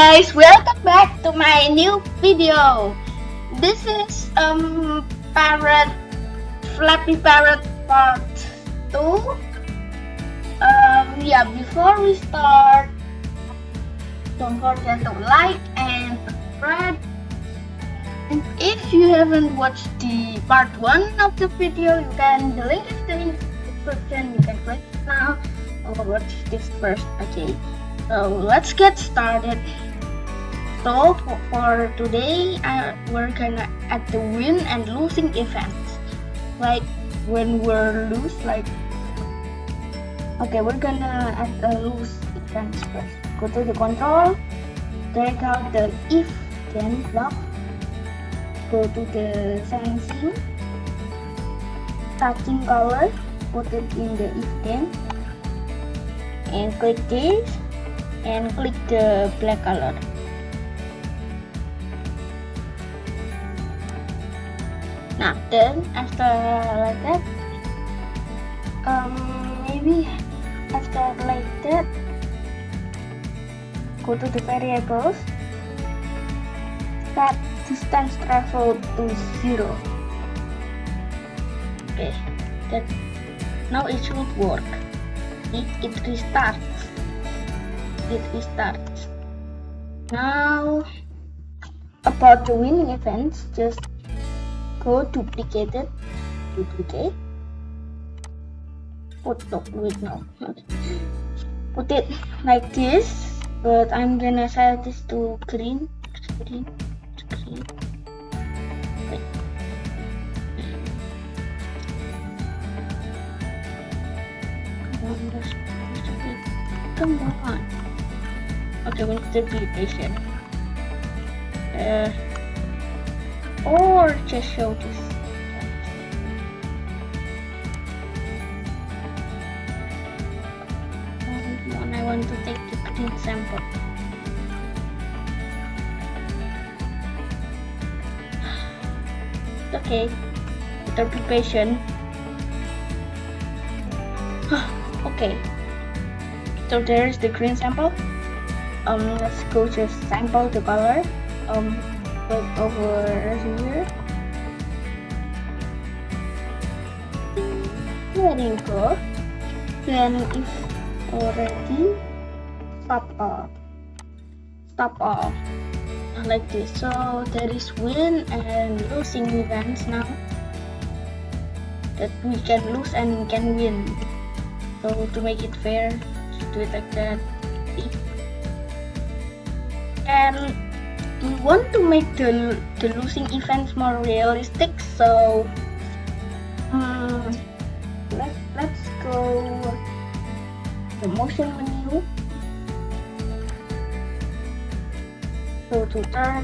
guys, welcome back to my new video. This is parrot Flappy Parrot part 2. Yeah, before we start, don't forget to like and subscribe. And if you haven't watched the part 1 of the video, the link is in the description. You can click it now or watch this first. Okay, so let's get started. So for today, we're gonna add the win and losing events. Like when we're lose, okay, we're gonna add the lose events first. Go to the control, drag out the if then block. Go to the sensing, touching color, put it in the if then, and click this, and click the black color. Now then, after like that, maybe after like that, go to the variables, set distance travel to 0. Okay, that now it should work. It restarts. Now about the winning events, just go duplicate it. Put it like this, but I'm gonna set this to green. Okay. Come on. Okay, we need to be patient. Or just show this. I want to take the green sample. Okay, better be patient. Okay, so there's the green sample. Let's go just sample the color. Click over here. There you go. Then if already, stop all like this. So there is win and losing events now that we can lose and we can win. So to make it fair, just do it like that. And we want to make the losing events more realistic, so let's go the motion menu. So to turn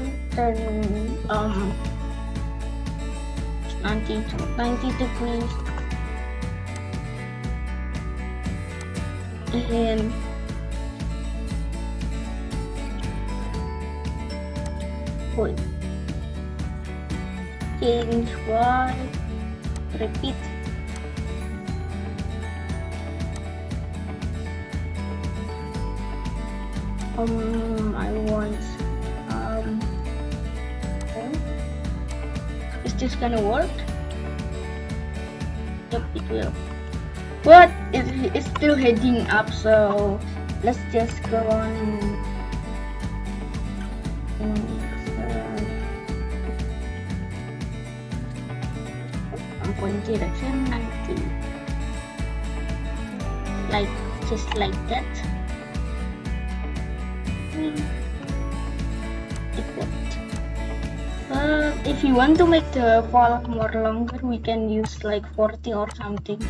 90 degrees, and change Y, repeat. I want okay. Is this gonna work? Yep, it will. But it's still heading up, so let's just go on. Point direction 90, just like that. It worked. But if you want to make the fall more longer, we can use like 40 or something.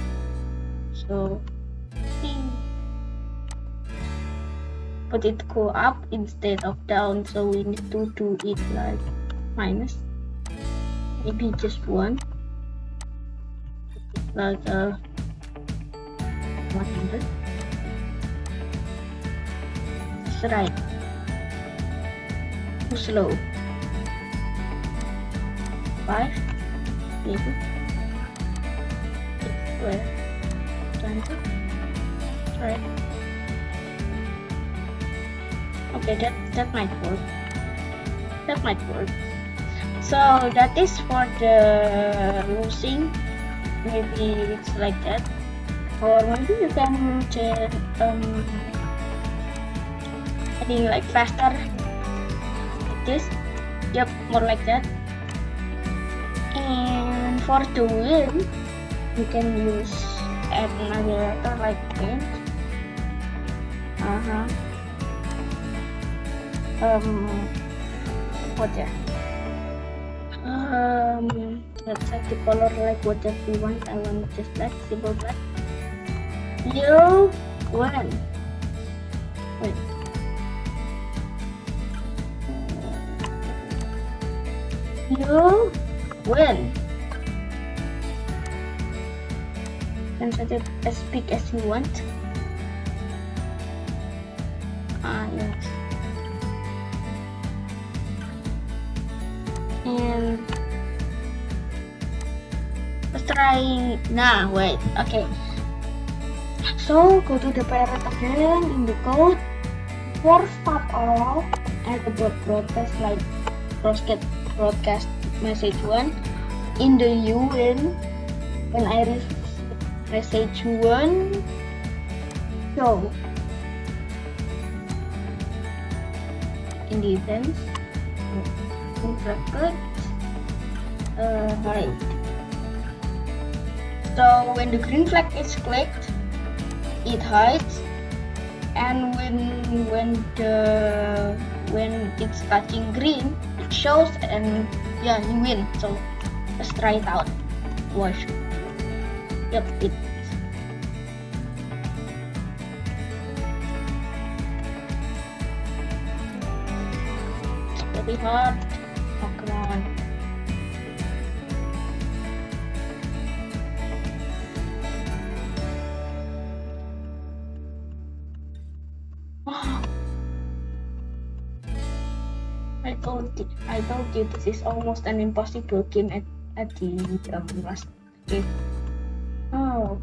So but it go up instead of down, so we need to do it like minus, maybe just 1. Like 100. That's right. Too slow. 5. Maybe. Where? 20. Right. Okay, that might work. That might work. So that is for the losing. Maybe it's like that, or maybe you can just adding like faster like this. Yep, more like that. And for the win, you can use add another letter like this. What ya? Let's set the color like whatever we want. I want just black, simple black. You win. Wait. You win. And set it as big as you want. Yes. And let's try now. Wait, okay. So go to the parrot again in the code. For start all, add the broadcast like broadcast message 1 in the UN. When I receive message 1, show in the events, record, hide. So when the green flag is clicked, it hides, and when it's touching green, it shows, and yeah, you win. So let's try it out. Watch. Yep, it's very hard. Oh, come on. I told you this is almost an impossible game at the last game. Oh,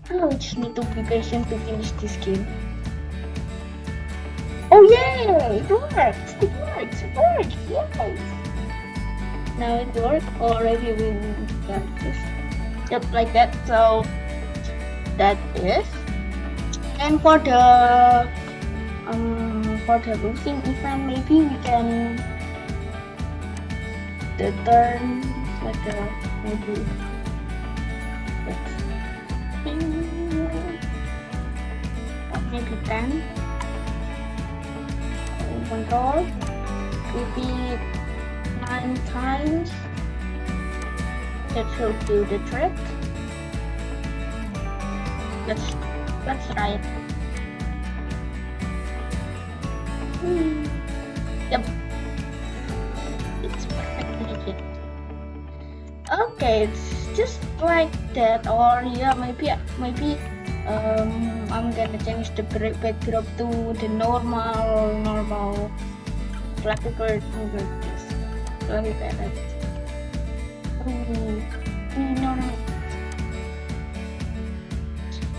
I just need to be patient to finish this game. Oh yeah, it works! It works! It works! Yes! Now it works. Already we got this. Yep, like that. So that is. And for the losing event, maybe we can the turn like maybe maybe 10 control, repeat 9 times. That should do the trick. Let's try it. Yep, it's perfectly hit. Okay, it's just like that. Or yeah, maybe I'm gonna change the backdrop to the normal Flappy Bird. Flappy Parrot. No.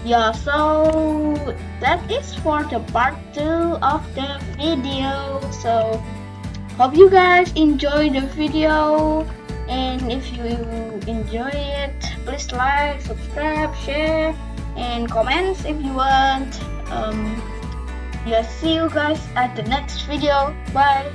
Yeah, so that is for the part 2 of the video. So hope you guys enjoy the video, and if you enjoy it, please like, subscribe, share, and comments if you want. Yeah, see you guys at the next video. Bye.